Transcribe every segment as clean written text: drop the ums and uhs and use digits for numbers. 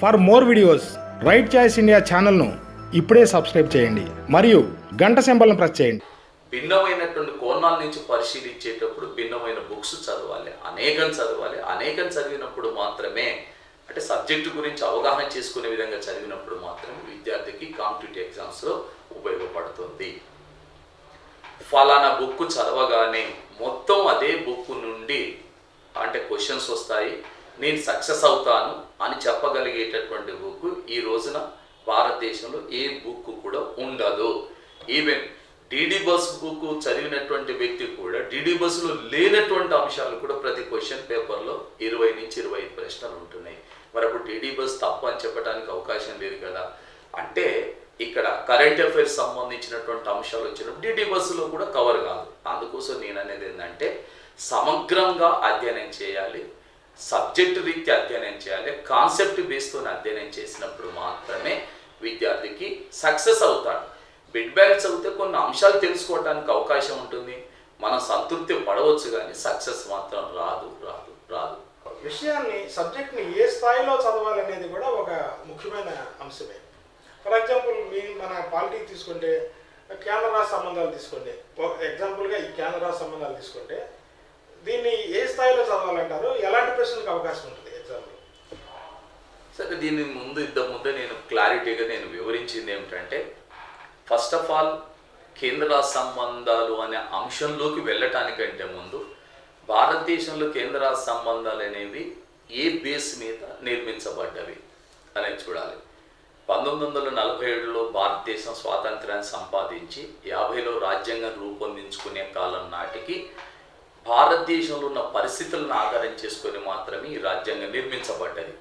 For more videos right choice India ఛానల్ను ఇప్పుడే subscribe చేయండి మరియు గంట సింబల్ను ప్రెస్ చేయండి. భిన్నమైనటువంటి కోణాల నుంచి పరిశీలించేటప్పుడు భిన్నమైన బుక్స్ చదవాలి, అనేకం చదివినప్పుడు మాత్రమే, అంటే సబ్జెక్టు గురించి అవగాహన చేసుకునే విధంగా చదివినప్పుడు మాత్రమే విద్యార్థికి కాంపిటేటివ్ ఎగ్జామ్స్లో ఉపయోగపడుతుంది. ఫలానా బుక్ చదవగానే మొత్తం అదే బుక్ నుండి అంటే క్వశ్చన్స్ వస్తాయి, నేను సక్సెస్ అవుతాను అని చెప్పగలిగేటటువంటి బుక్ ఈ రోజున భారతదేశంలో ఏ బుక్ కూడా ఉండదు. ఈవెన్ డిడి బస్ బుక్ చదివినటువంటి వ్యక్తి కూడా డిడి బస్సులో లేనటువంటి అంశాలు కూడా ప్రతి క్వశ్చన్ పేపర్లో 20 నుంచి 25 ప్రశ్నలు ఉంటున్నాయి. మరి అప్పుడు డిడి బస్ తప్పు అని చెప్పడానికి అవకాశం లేదు కదా. అంటే ఇక్కడ కరెంట్ అఫైర్స్ సంబంధించినటువంటి అంశాలు వచ్చినప్పుడు డిడి బస్సులో కూడా కవర్ కాదు. అందుకోసం నేను అనేది ఏంటంటే సమగ్రంగా అధ్యయనం చేయాలి, సబ్జెక్టు రీత్యా అధ్యయనం చేయాలి, కాన్సెప్ట్ బేస్తో అధ్యయనం చేసినప్పుడు మాత్రమే విద్యార్థికి సక్సెస్ అవుతాడు. బిడ్ బ్యాంక్ చదివితే కొన్ని అంశాలు తెలుసుకోవడానికి అవకాశం ఉంటుంది, మనం సంతృప్తి పడవచ్చు, కానీ సక్సెస్ మాత్రం రాదు. విషయాన్ని సబ్జెక్ట్ని ఏ స్థాయిలో చదవాలనేది కూడా ఒక ముఖ్యమైన అంశమే. ఫర్ ఎగ్జాంపుల్ మన పాలిటీ తీసుకుంటే కేంద్ర రాష్ట్ర సంబంధాలు తీసుకోండి, ఎగ్జాంపుల్గా ఈ కేంద్ర రాష్ట్ర సంబంధాలు తీసుకుంటే దీన్ని ఏ స్థాయిలో చదవాలంటారు, ఎలాంటి ప్రశ్నలకు అవకాశం ఉంటుంది ఎగ్జామ్లో? సరే, దీని ముందే నేను క్లారిటీగా వివరించింది ఏమిటంటే, ఫస్ట్ ఆఫ్ ఆల్ కేంద్ర రాష్ట్ర సంబంధాలు అనే అంశంలోకి వెళ్ళటానికంటే ముందు భారతదేశంలో కేంద్ర రాష్ట్ర సంబంధాలు అనేవి ఏ బేస్ మీద నిర్మించబడ్డవి అనేది చూడాలి. 1947లో భారతదేశం స్వాతంత్ర్యాన్ని సంపాదించి 50లో రాజ్యాంగం రూపొందించుకునే కాలం నాటికి భారతదేశంలో ఉన్న పరిస్థితులను ఆధారం చేసుకొని మాత్రమే ఈ రాజ్యాంగం నిర్మించబడ్డది.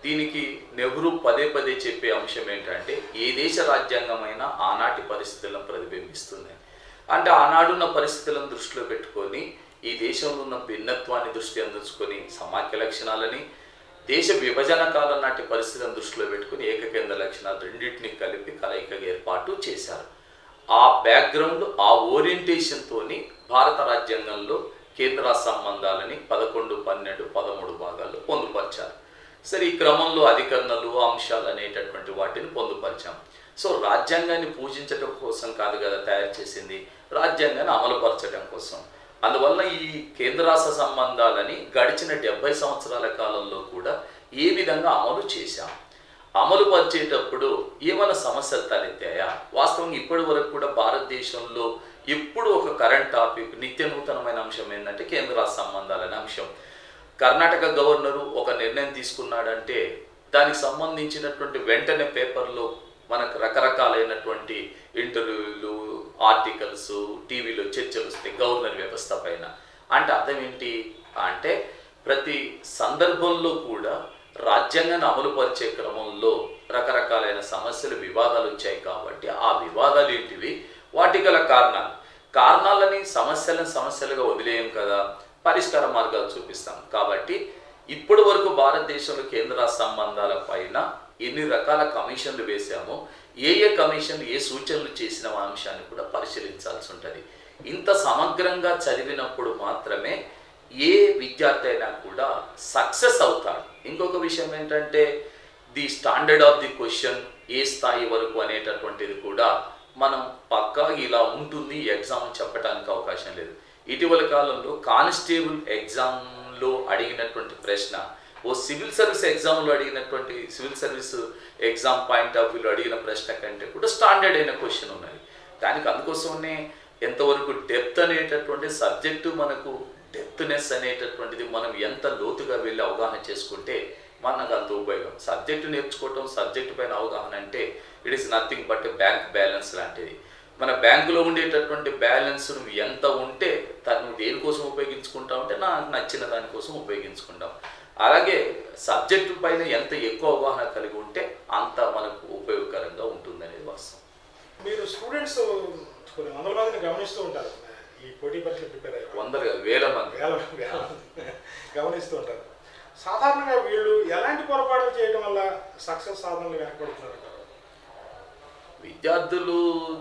దీనికి నెహ్రూ పదే చెప్పే అంశం ఏంటంటే, ఏ దేశ రాజ్యాంగమైనా ఆనాటి పరిస్థితులను ప్రతిబింబిస్తుంది. అంటే ఆనాడున్న పరిస్థితులను దృష్టిలో పెట్టుకొని, ఈ దేశంలో ఉన్న భిన్నత్వాన్ని దృష్టి అందించుకొని, సమాఖ్య లక్షణాలని, దేశ విభజన కాలం నాటి పరిస్థితులను దృష్టిలో పెట్టుకుని ఏకకేంద్ర లక్షణాలు రెండింటిని కలిపి కలయికగా ఏర్పాటు చేశారు. ఆ బ్యాక్గ్రౌండ్, ఆ ఓరియంటేషన్తో భారత రాజ్యాంగంలో కేంద్ర రాష్ట్ర సంబంధాలని 11, 12, 13 భాగాల్లో పొందుపరిచారు. సరే, ఈ క్రమంలో అధికరణలు, అంశాలు అనేటటువంటి వాటిని పొందుపరిచాం. సో రాజ్యాంగాన్ని పూజించడం కోసం కాదు కదా తయారు చేసింది, రాజ్యాంగాన్ని అమలుపరచడం కోసం. అందువల్ల ఈ కేంద్ర రాష్ట్ర సంబంధాలని గడిచిన 70 సంవత్సరాల కాలంలో కూడా ఏ విధంగా అమలు చేశాం, అమలు పరిచేటప్పుడు ఏమైనా సమస్యలు తలెత్తాయా? వాస్తవంగా ఇప్పటి వరకు కూడా భారతదేశంలో ఎప్పుడు ఒక కరెంట్ టాపిక్, నిత్య నూతనమైన అంశం ఏంటంటే కేంద్ర రాష్ట్ర సంబంధాలనే అంశం. కర్ణాటక గవర్నరు ఒక నిర్ణయం తీసుకున్నాడంటే దానికి సంబంధించినటువంటి వెంటనే పేపర్లో మనకు రకరకాలైనటువంటి ఇంటర్వ్యూలు, ఆర్టికల్స్, టీవీలో చర్చలు వస్తాయి గవర్నర్ వ్యవస్థ పైన. అంటే అర్థం ఏంటి అంటే, ప్రతి సందర్భంలో కూడా రాజ్యాంగాన్ని అమలుపరిచే క్రమంలో రకరకాలైన సమస్యలు, వివాదాలు వచ్చాయి. కాబట్టి ఆ వివాదాలు ఏంటివి, వాటి గల కారణాలని సమస్యలుగా వదిలేయం కదా, పరిష్కార మార్గాలు చూపిస్తాం. కాబట్టి ఇప్పటి వరకు భారతదేశంలో కేంద్ర రాష్ట్ర సంబంధాల పైన ఎన్ని రకాల కమిషన్లు వేశామో, ఏ కమిషన్లు ఏ సూచనలు చేసిన అంశాన్ని కూడా పరిశీలించాల్సి ఉంటుంది. ఇంత సమగ్రంగా చదివినప్పుడు మాత్రమే ఏ విద్యార్థి అయినా కూడా సక్సెస్ అవుతాడు. ఇంకొక విషయం ఏంటంటే, the standard of the question ఏ స్థాయి వరకు అనేటటువంటిది కూడా మనం పక్కా ఇలా ఉంటుంది ఎగ్జామ్ చెప్పడానికి అవకాశం లేదు. ఇటీవల కాలంలో కానిస్టేబుల్ ఎగ్జామ్లో అడిగినటువంటి ప్రశ్న, ఓ సివిల్ సర్వీస్ ఎగ్జామ్లో అడిగినటువంటి civil service exam point of వ్యూలో అడిగిన ప్రశ్న కంటే కూడా స్టాండర్డ్ అయిన క్వశ్చన్ ఉన్నది. దానికి అందుకోసమే ఎంతవరకు డెప్త్ అనేటటువంటి సబ్జెక్టు, మనకు డెప్త్నెస్ అనేటటువంటిది మనం ఎంత లోతుగా వెళ్ళి అవగాహన చేసుకుంటే మనకు అంత ఉపయోగం. సబ్జెక్టు నేర్చుకోవటం, సబ్జెక్టు పైన అవగాహన అంటే it is nothing but bank balance లాంటిది. మన బ్యాంకులో ఉండేటటువంటి బ్యాలెన్స్ నువ్వు ఎంత ఉంటే దాన్ని దేనికోసం ఉపయోగించుకుంటావు అంటే నాకు నచ్చిన దానికోసం ఉపయోగించుకుంటాం. అలాగే సబ్జెక్టు పైన ఎంత ఎక్కువ అవగాహన కలిగి ఉంటే అంత మనకు ఉపయోగకరంగా ఉంటుందనేది వాస్తవం. మీరు స్టూడెంట్స్ కొన్ని వందల మందిని గమనిస్తూ ఉంటారు, ఈ పోటీ పరీక్షలు ప్రిపేర్ అయ్యే వందలుగా వేల మంది గమనిస్తూ ఉంటారు. సాధారణంగా వీళ్ళు ఎలాంటి పొరపాట్లు చేయడం వల్ల సక్సెస్ సాధనలు వెనకబడుతున్నారు? విద్యార్థులు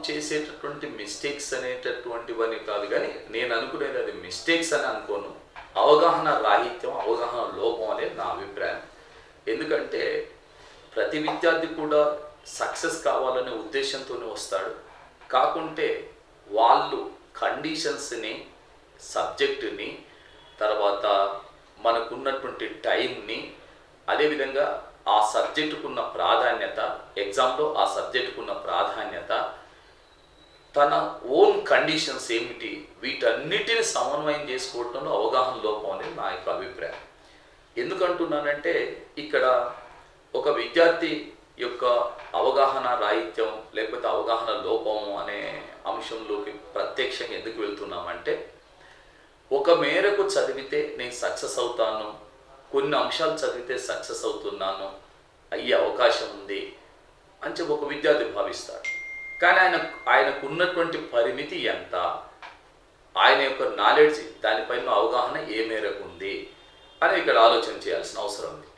చేసేటటువంటి మిస్టేక్స్ అనేటటువంటివని కాదు, కానీ నేను అనుకునేది అది మిస్టేక్స్ అని అనుకోను, అవగాహన రాహిత్యం, అవగాహన లోపం అనేది నా అభిప్రాయం. ఎందుకంటే ప్రతి విద్యార్థి కూడా సక్సెస్ కావాలనే ఉద్దేశంతోనే వస్తాడు. కాకుంటే వాళ్ళు కండిషన్స్ని, సబ్జెక్టుని, తర్వాత మనకున్నటువంటి టైంని, అదేవిధంగా ఆ సబ్జెక్టుకున్న ప్రాధాన్యత, ఎగ్జామ్లో ఆ సబ్జెక్టుకున్న ప్రాధాన్యత, తన ఓన్ కండిషన్స్ ఏమిటి, వీటన్నిటిని సమన్వయం చేసుకోవటంలో అవగాహన లోపం అనేది నా యొక్క అభిప్రాయం. ఎందుకంటున్నానంటే ఇక్కడ ఒక విద్యార్థి యొక్క అవగాహన రాహిత్యం లేకపోతే అవగాహన లోపము అనే అంశంలోకి ప్రత్యక్షంగా ఎందుకు వెళ్తున్నామంటే, ఒక మేరకు చదివితే నేను సక్సెస్ అవుతాను, కొన్ని అంశాలు చదివితే సక్సెస్ అవుతున్నాను, అయ్యే అవకాశం ఉంది అని చెప్పి ఒక విద్యార్థి భావిస్తాడు. కానీ ఆయనకు ఉన్నటువంటి పరిమితి ఎంత, ఆయన యొక్క నాలెడ్జ్, దానిపైన అవగాహన ఏ మేరకు ఉంది అని ఇక్కడ ఆలోచన చేయాల్సిన అవసరం ఉంది.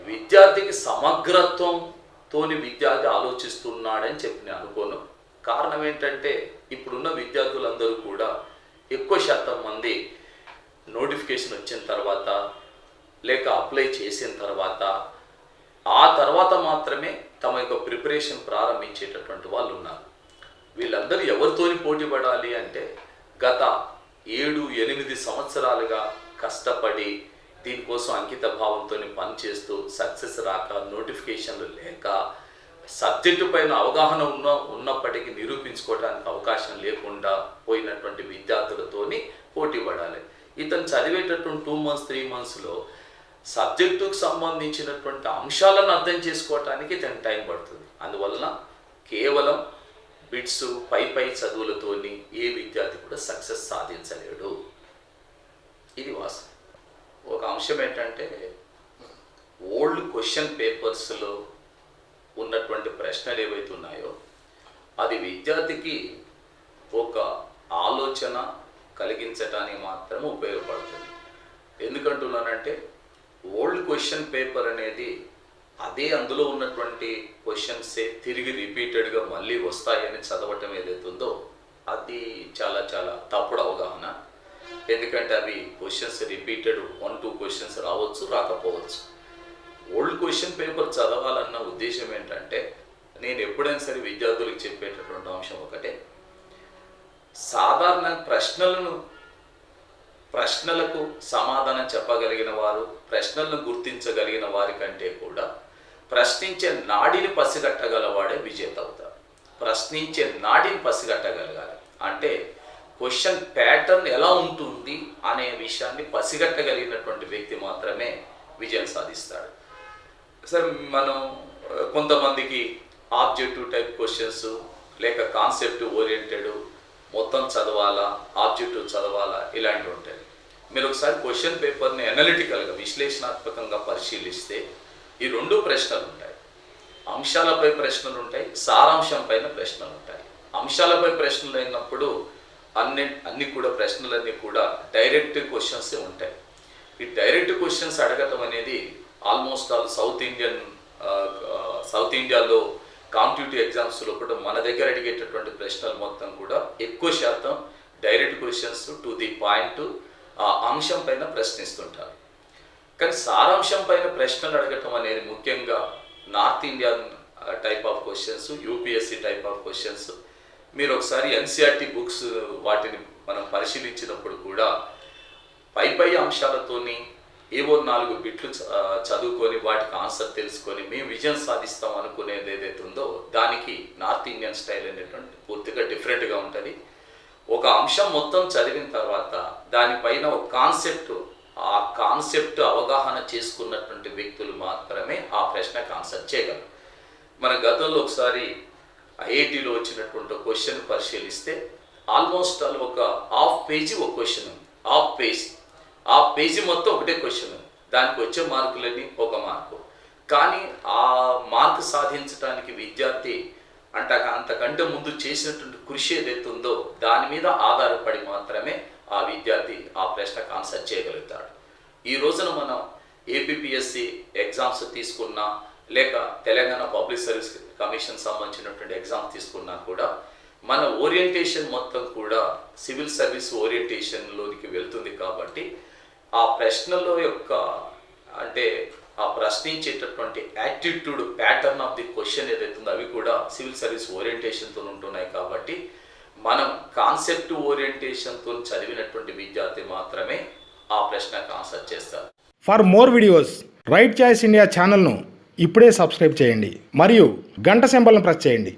విద్యార్థికి సమగ్రత్వంతోని విద్యార్థి ఆలోచిస్తున్నాడని చెప్పి నేను అనుకోను. కారణం ఏంటంటే ఇప్పుడున్న విద్యార్థులందరూ కూడా ఎక్కువ శాతం మంది నోటిఫికేషన్ వచ్చిన తర్వాత లేక అప్లై చేసిన తర్వాత ఆ తర్వాత మాత్రమే తమ యొక్క ప్రిపరేషన్ ప్రారంభించేటటువంటి వాళ్ళు ఉన్నారు. వీళ్ళందరూ ఎవరితోని పోటీ పడాలి అంటే గత 7-8 సంవత్సరాలుగా కష్టపడి దీనికోసం అంకిత భావంతో పనిచేస్తూ సక్సెస్ రాక, నోటిఫికేషన్లు లేక, సబ్జెక్టు పైన అవగాహన ఉన్నప్పటికీ నిరూపించుకోవడానికి అవకాశం లేకుండా పోయినటువంటి విద్యార్థులతోని పోటీ పడాలి. ఇతను చదివేటటువంటి 2 months 3 monthsలో సబ్జెక్టుకు సంబంధించినటువంటి అంశాలను అర్థం చేసుకోవటానికి ఇతను టైం పడుతుంది. అందువలన కేవలం బిట్స్ పై చదువులతోని ఏ విద్యార్థి కూడా సక్సెస్ సాధించలేడు. ఇది వాస్తవం. ఒక అంశం ఏంటంటే ఓల్డ్ క్వశ్చన్ పేపర్స్లో ఉన్నటువంటి ప్రశ్నలు ఏవైతే ఉన్నాయో అది విద్యార్థికి ఒక ఆలోచన కలిగించడానికి మాత్రమే ఉపయోగపడుతుంది. ఎందుకంటున్నానంటే ఓల్డ్ క్వశ్చన్ పేపర్ అనేది అదే అందులో ఉన్నటువంటి క్వశ్చన్సే తిరిగి రిపీటెడ్గా మళ్ళీ వస్తాయని చదవటం ఏదైతే ఉందో అది చాలా చాలా తప్పుడు అవగాహన. ఎందుకంటే అవి క్వశ్చన్స్ రిపీటెడ్ 1-2 క్వశ్చన్స్ రావచ్చు, రాకపోవచ్చు. ఓల్డ్ క్వశ్చన్ పేపర్ చదవాలన్న ఉద్దేశం ఏంటంటే నేను ఎప్పుడైనా సరే విద్యార్థులకు చెప్పేటటువంటి అంశం ఒకటే, సాధారణ ప్రశ్నలకు సమాధానం చెప్పగలిగిన వారు, ప్రశ్నలను గుర్తించగలిగిన వారి కంటే కూడా ప్రశ్నించే నాడిని పసిగట్టగలవాడే విజేత అవుతాడు. ప్రశ్నించే నాడిని పసిగట్టగలగాలి అంటే క్వశ్చన్ ప్యాటర్న్ ఎలా ఉంటుంది అనే విషయాన్ని పసిగట్టగలిగినటువంటి వ్యక్తి మాత్రమే విజయం సాధిస్తాడు. సరే, మనం కొంతమందికి ఆబ్జెక్టివ్ టైప్ క్వశ్చన్స్ లేక కాన్సెప్ట్ ఓరియంటెడ్ మొత్తం చదవాలా, ఆబ్జెక్టివ్ చదవాలా, ఇలాంటివి ఉంటాయి. మీరు ఒకసారి క్వశ్చన్ పేపర్ని అనలిటికల్గా విశ్లేషణాత్మకంగా పరిశీలిస్తే ఈ 2 ప్రశ్నలు ఉంటాయి. అంశాలపై ప్రశ్నలు ఉంటాయి, సారాంశం పైన ప్రశ్నలు ఉంటాయి. అంశాలపై ప్రశ్నలు అయినప్పుడు అన్ని కూడా ప్రశ్నలన్నీ కూడా డైరెక్ట్ క్వశ్చన్సే ఉంటాయి. ఈ డైరెక్ట్ క్వశ్చన్స్ అడగటం అనేది ఆల్మోస్ట్ ఆల్ సౌత్ ఇండియాలో కాంపిటేటివ్ ఎగ్జామ్స్లో కూడా మన దగ్గర అడిగేటటువంటి ప్రశ్నలు మొత్తం కూడా ఎక్కువ శాతం direct questions to the point, ఆ అంశం పైన ప్రశ్నిస్తుంటారు. కానీ సారాంశం పైన ప్రశ్నలు అడగటం అనేది ముఖ్యంగా north Indian type of questions, UPSC type of questions. మీరు ఒకసారి ఎన్సీఆర్టీ బుక్స్ వాటిని మనం పరిశీలించినప్పుడు కూడా పై అంశాలతోని ఏవో 4 బిట్లు చదువుకొని వాటికి ఆన్సర్ తెలుసుకొని మేము విజయం సాధిస్తాం అనుకునేది ఏదైతే ఉందో దానికి నార్త్ ఇండియన్ స్టైల్ అనేటువంటి పూర్తిగా డిఫరెంట్గా ఉంటుంది. ఒక అంశం మొత్తం చదివిన తర్వాత దానిపైన ఒక ఆ కాన్సెప్ట్ అవగాహన చేసుకున్నటువంటి వ్యక్తులు మాత్రమే ఆ ప్రశ్నకు ఆన్సర్ చేయగలరు. మన గతంలో ఒకసారి ఐఐటీలో వచ్చినటువంటి క్వశ్చన్ పరిశీలిస్తే ఆల్మోస్ట్ ఆల్ ఒక హాఫ్ పేజీ ఒక క్వశ్చన్ ఉంది. హాఫ్ పేజీ మొత్తం ఒకటే క్వశ్చన్ ఉంది. దానికి వచ్చే మార్కులన్నీ 1 మార్కు. కానీ ఆ మార్కు సాధించడానికి విద్యార్థి అంతకంటే ముందు చేసినటువంటి కృషి ఏదైతే ఉందో దాని మీద ఆధారపడి మాత్రమే ఆ విద్యార్థి ఆ ప్రశ్నకు ఆన్సర్ చేయగలుగుతాడు. ఈ రోజున మనం ఏపీపీఎస్సి ఎగ్జామ్స్ తీసుకున్నా లేక తెలంగాణ పబ్లిక్ సర్వీస్ కమిషన్ సంబంధించినటువంటి ఎగ్జామ్ తీసుకున్నా కూడా మన ఓరియంటేషన్ మొత్తం కూడా సివిల్ సర్వీస్ ఓరియంటేషన్లోనికి వెళ్తుంది. కాబట్టి ఆ ప్రశ్నలో యొక్క ఆ ప్రశ్నించేటటువంటి attitude pattern of the question ఏదైతే ఉందో అవి కూడా సివిల్ సర్వీస్ ఓరియంటేషన్తో ఉంటున్నాయి. కాబట్టి మనం కాన్సెప్ట్ ఓరియంటేషన్తో చదివినటువంటి విద్యార్థి మాత్రమే ఆ ప్రశ్నకు ఆన్సర్ చేస్తారు. For more videos right choice India ఛానల్ను ఇప్పుడే సబ్స్క్రైబ్ చేయండి మరియు గంట సింబల్ను ప్రెస్ చేయండి.